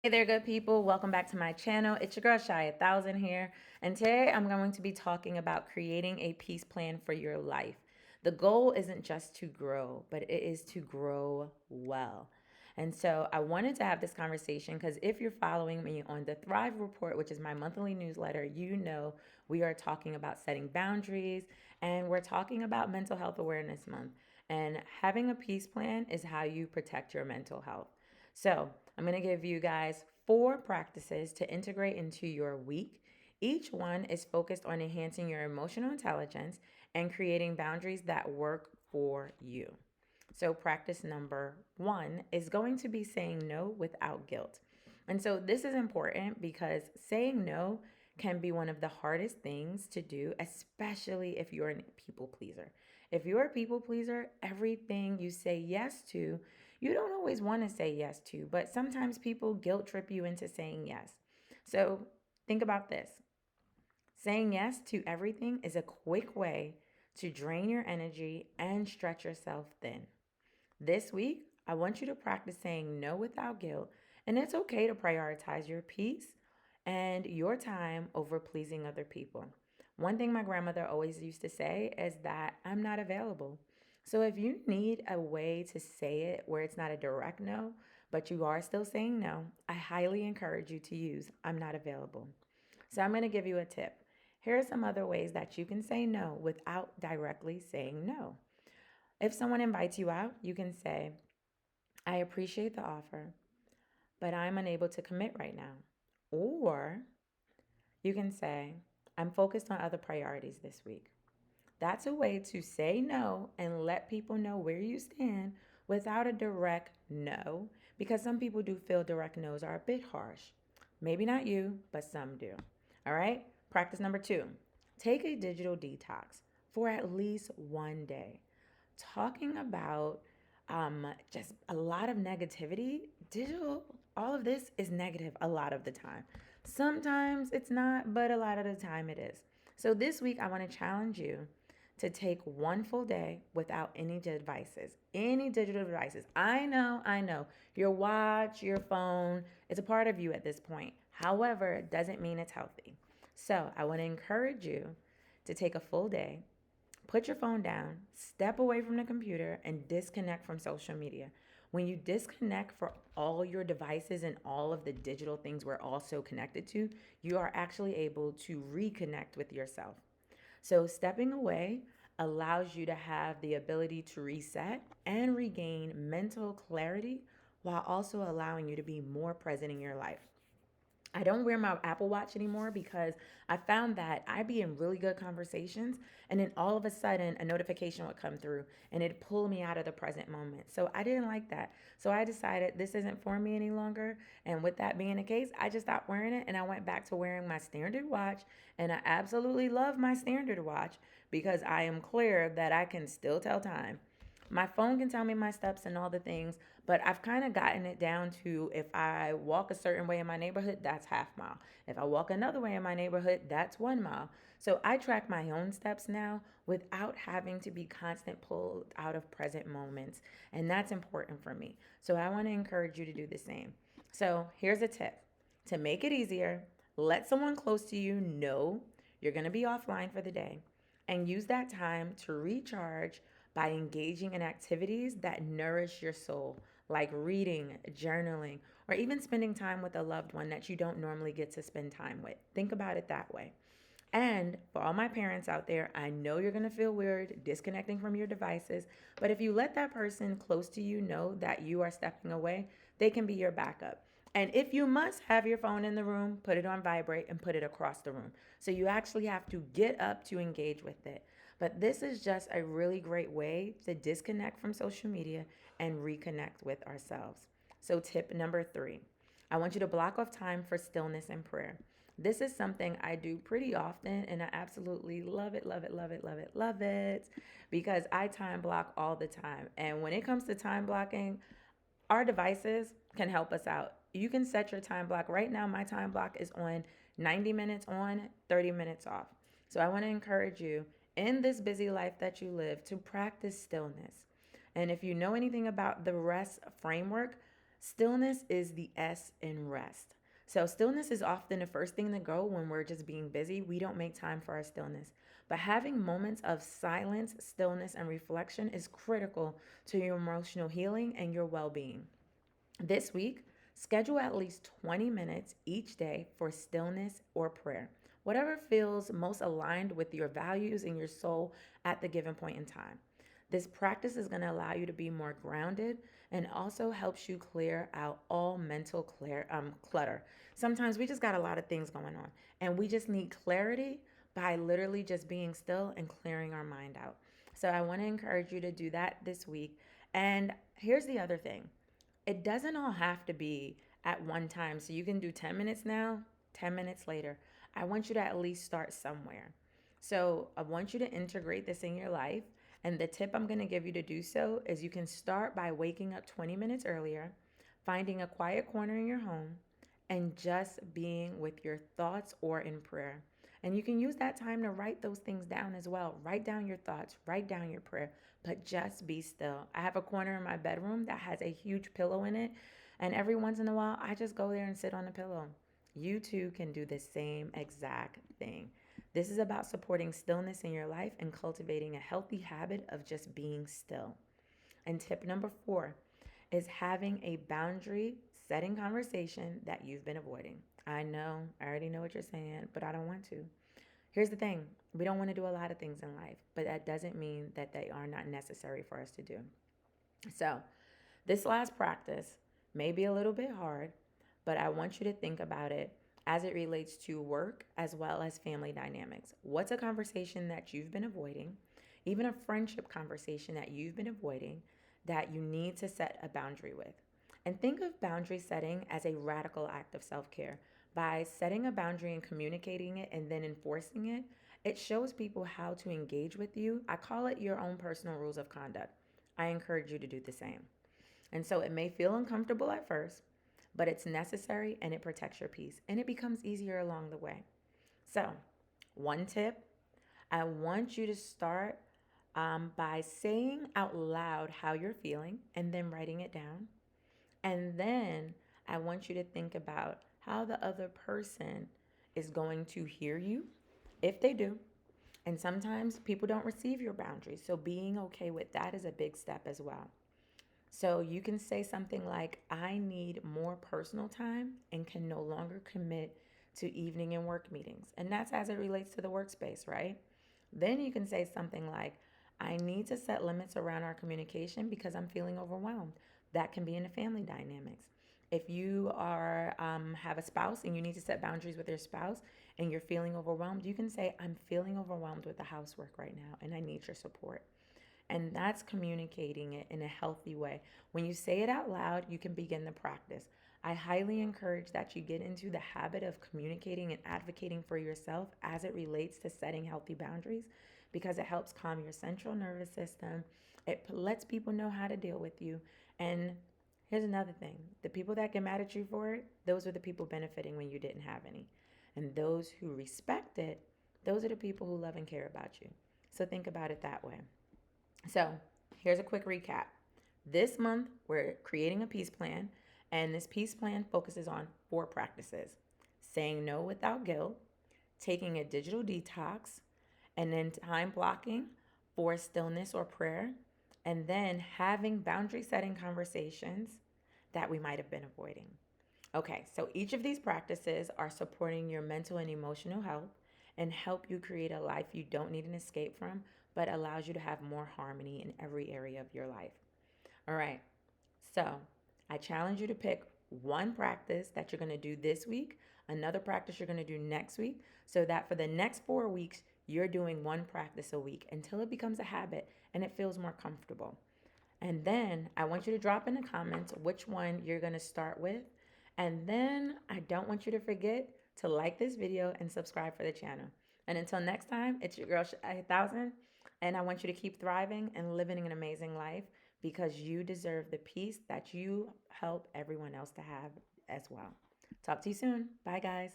Hey there, good people. Welcome back to my channel. It's your girl, Cheya 1000 here. And today I'm going to be talking about creating a peace plan for your life. The goal isn't just to grow, but it is to grow well. And so I wanted to have this conversation because if you're following me on the Thrive Report, which is my monthly newsletter, you know we are talking about setting boundaries and we're talking about Mental Health Awareness Month. And having a peace plan is how you protect your mental health. So, I'm going to give you guys 4 practices to integrate into your week. Each one is focused on enhancing your emotional intelligence and creating boundaries that work for you. So, practice number 1 is going to be saying no without guilt. And so, this is important because saying no can be one of the hardest things to do, especially if you're a people pleaser. If you're a people pleaser, everything you say yes to, you don't always want to say yes to, but sometimes people guilt trip you into saying yes. So think about this: saying yes to everything is a quick way to drain your energy and stretch yourself thin. This week, I want you to practice saying no without guilt, and it's okay to prioritize your peace and your time over pleasing other people. One thing my grandmother always used to say is that I'm not available. So if you need a way to say it where it's not a direct no, but you are still saying no, I highly encourage you to use I'm not available. So I'm going to give you a tip. Here are some other ways that you can say no without directly saying no. If someone invites you out, you can say, I appreciate the offer, but I'm unable to commit right now. Or you can say, I'm focused on other priorities this week. That's a way to say no and let people know where you stand without a direct no, because some people do feel direct no's are a bit harsh. Maybe not you, but some do. All right? Practice number 2: take a digital detox for at least one day. Talking about just a lot of negativity, digital, all of this is negative a lot of the time. Sometimes it's not, but a lot of the time it is. So this week, I want to challenge you to take one full day without any devices, any digital devices. I know. Your watch, your phone, it's a part of you at this point. However, it doesn't mean it's healthy. So I want to encourage you to take a full day, put your phone down, step away from the computer, and disconnect from social media. When you disconnect for all your devices and all of the digital things we're all so connected to, you are actually able to reconnect with yourself. So, stepping away allows you to have the ability to reset and regain mental clarity while also allowing you to be more present in your life. I don't wear my Apple Watch anymore because I found that I'd be in really good conversations and then all of a sudden a notification would come through and it'd pull me out of the present moment. So I didn't like that. So I decided this isn't for me any longer. And with that being the case, I just stopped wearing it and I went back to wearing my standard watch. And I absolutely love my standard watch because I am clear that I can still tell time. My phone can tell me my steps and all the things, but I've kind of gotten it down to if I walk a certain way in my neighborhood, that's half mile. If I walk another way in my neighborhood, that's 1 mile. So I track my own steps now without having to be constant pulled out of present moments. And that's important for me. So I want to encourage you to do the same. So here's a tip to make it easier: let someone close to you know you're going to be offline for the day and use that time to recharge by engaging in activities that nourish your soul, like reading, journaling, or even spending time with a loved one that you don't normally get to spend time with. Think about it that way. And for all my parents out there, I know you're gonna feel weird disconnecting from your devices, but if you let that person close to you know that you are stepping away, they can be your backup. And if you must have your phone in the room, put it on vibrate and put it across the room. So you actually have to get up to engage with it. But this is just a really great way to disconnect from social media and reconnect with ourselves. So, tip number 3: I want you to block off time for stillness and prayer. This is something I do pretty often, and I absolutely love it, love it, love it, love it, love it, because I time block all the time. And when it comes to time blocking, our devices can help us out. You can set your time block. Right now, my time block is on 90 minutes on, 30 minutes off. So I want to encourage you in this busy life that you live to practice stillness. And if you know anything about the rest framework, Stillness is the S in rest. So, stillness is often the first thing to go when we're just being busy. We don't make time for our stillness. But having moments of silence, stillness, and reflection is critical to your emotional healing and your well being. This week, schedule at least 20 minutes each day for stillness or prayer, whatever feels most aligned with your values and your soul at the given point in time. This practice is going to allow you to be more grounded and also helps you clear out all mental clutter. Sometimes we just got a lot of things going on and we just need clarity by literally just being still and clearing our mind out. So I want to encourage you to do that this week. And here's the other thing, it doesn't all have to be at one time. So you can do 10 minutes now, 10 minutes later. I want you to at least start somewhere. So I want you to integrate this in your life. And the tip I'm going to give you to do so is you can start by waking up 20 minutes earlier, finding a quiet corner in your home, and just being with your thoughts or in prayer. And you can use that time to write those things down as well. Write down your thoughts, write down your prayer, but just be still. I have a corner in my bedroom that has a huge pillow in it. And every once in a while, I just go there and sit on the pillow. You too can do the same exact thing. This is about supporting stillness in your life and cultivating a healthy habit of just being still. And tip number 4 is having a boundary setting conversation that you've been avoiding. I know, I already know what you're saying, but I don't want to. Here's the thing, we don't want to do a lot of things in life, but that doesn't mean that they are not necessary for us to do. So, this last practice may be a little bit hard, but I want you to think about it as it relates to work as well as family dynamics. What's a conversation that you've been avoiding, even a friendship conversation that you've been avoiding that you need to set a boundary with? And think of boundary setting as a radical act of self care. By setting a boundary and communicating it and then enforcing it, it shows people how to engage with you. I call it your own personal rules of conduct. I encourage you to do the same. And so it may feel uncomfortable at first, but it's necessary and it protects your peace and it becomes easier along the way. So, one tip, I want you to start by saying out loud how you're feeling and then writing it down. And then I want you to think about how the other person is going to hear you if they do. And sometimes people don't receive your boundaries. So being okay with that is a big step as well. So you can say something like, I need more personal time and can no longer commit to evening and work meetings. And that's as it relates to the workspace, right? Then you can say something like, I need to set limits around our communication because I'm feeling overwhelmed. That can be in the family dynamics. If you are have a spouse and you need to set boundaries with your spouse and you're feeling overwhelmed, you can say, I'm feeling overwhelmed with the housework right now and I need your support. And that's communicating it in a healthy way. When you say it out loud, you can begin the practice. I highly encourage that you get into the habit of communicating and advocating for yourself as it relates to setting healthy boundaries because it helps calm your central nervous system. It lets people know how to deal with you. And here's another thing, the people that get mad at you for it, those are the people benefiting when you didn't have any. And those who respect it, those are the people who love and care about you. So think about it that way. So, here's a quick recap. This month, we're creating a peace plan, and this peace plan focuses on 4 practices: saying no without guilt, taking a digital detox, and then time blocking for stillness or prayer, and then having boundary setting conversations that we might have been avoiding. Okay, so each of these practices are supporting your mental and emotional health and help you create a life you don't need an escape from, but allows you to have more harmony in every area of your life. All right, so I challenge you to pick one practice that you're gonna do this week, another practice you're gonna do next week, so that for the next 4 weeks, you're doing one practice a week until it becomes a habit and it feels more comfortable. And then I want you to drop in the comments which one you're gonna start with. And then I don't want you to forget to like this video and subscribe for the channel. And until next time, it's your girl Cheya 1000, and I want you to keep thriving and living an amazing life because you deserve the peace that you help everyone else to have as well. Talk to you soon. Bye, guys.